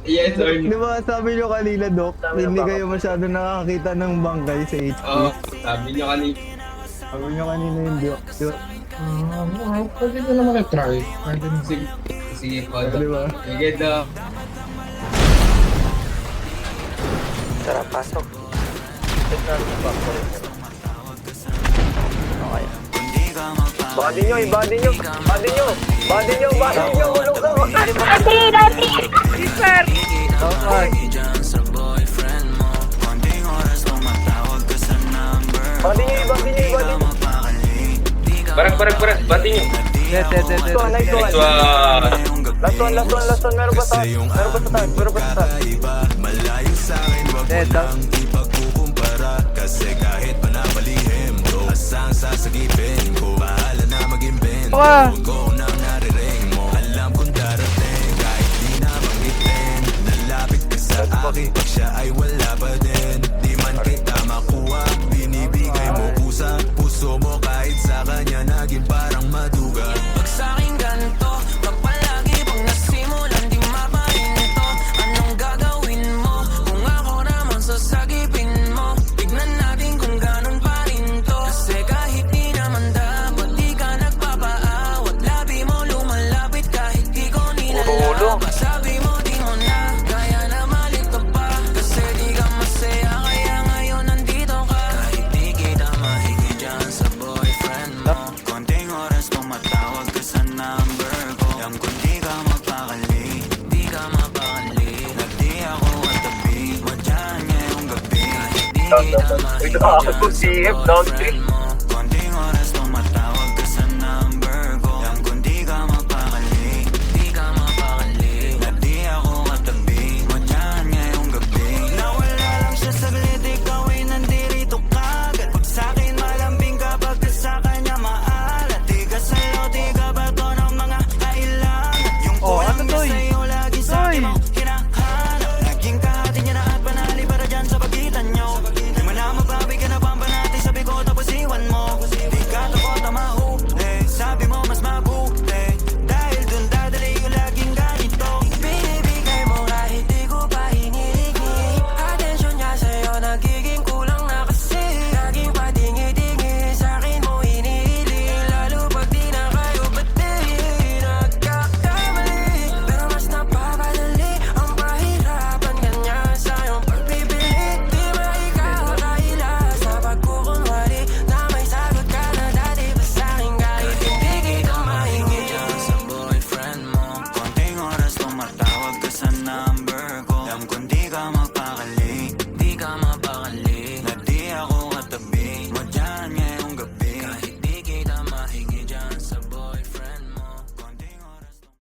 Yes or Di no? ba sabi nyo kanina, Dok, hindi kayo masyado nakakita ng bangkay sa HP. Oo, sabi nyo kanina. Sabi nyo kanina yung Dok. Pwede nyo naman i-try. Pwede nyo. Sige, sige po, Di ba? sige, Dok. Tara, pasok. Check natin yung factory niya. Okay. Body nyo, i-body nyo. Body nyo. Body nyo, body nyo. Ulong ka. Dati, dati! Sir! Okay. Body nyo, i-body nyo, i-body nyo. Barag, bati nyo. Nice one, nice one. Last one. Last one. Meron ba sa taas? Meron ba sa taas? Dead down. Ipagkukumpara kasi kahit panapalihim ko asang sasagipin ko bahala na mag-invento ko nang nariring mo alam kong darating kahit di na banggitin nalapit ka sa akin pag siya ay wala pa din di man kita makuha binibigay mo pusa puso mo kahit sa kanya naging parang maduga pag sa'king ganito pag palagi pag nasimulan di mapahinto anong gagawin mo kung ako naman sasagipin mo tignan natin kung ganun pa rin to kasi kahit di naman dapat di ka nagpapaawat labi mo lumalapit kahit di ko nilalaba sabi mo di mo na kaya na malito pa kasi di ka masaya kaya ngayon nandito ka kahit di kita mahigi dyan sa boyfriend mo konting oras tumatawag ka sa number ko alam kung di ka mapakali di ka mapakali nagdi ako at tabi madyan ngayong gabi kahit di kita mahigi dyan sa boyfriend mo konting oras tumatawag ka sa number ko alam kung di ka mapakali di ka mapakali nagdi ako at tabi madyan ngayong gabi nawala lang siya saglit ikaw ay nandirito kagad pag sa'kin malambing kapag ka sa kanya maalat di ka salo di ka bato ng mga kailangan yung kulang niya sa'yo lagi sa'kin mo hinahanap naging kahati niya na at panali para dyan sa pagitan nyo di mo na mabawi ka na bamba natin sabi ko tapos iwan mo di ka takot na mahuli sabi mo mas mabuti dahil dun dadali ko laging ganito binibigay mo kahit di ko pa hinihingi atensyon niya sa'yo nagiging kulang na kasi laging patingi-tingi sa'kin mo hinihiling lalo pag di na kayo bati nagkakamali pero mas napapadali ang pahirapan kanya sa'yong pagpipilit di ba ikaw kahila sa pagkukunwari na may sagot ka na dati pa sa'kin kahit hindi kita mahingi dyan sa boyfriend mo konting oras tumatawag ka sa number ko alam kung di ka magpa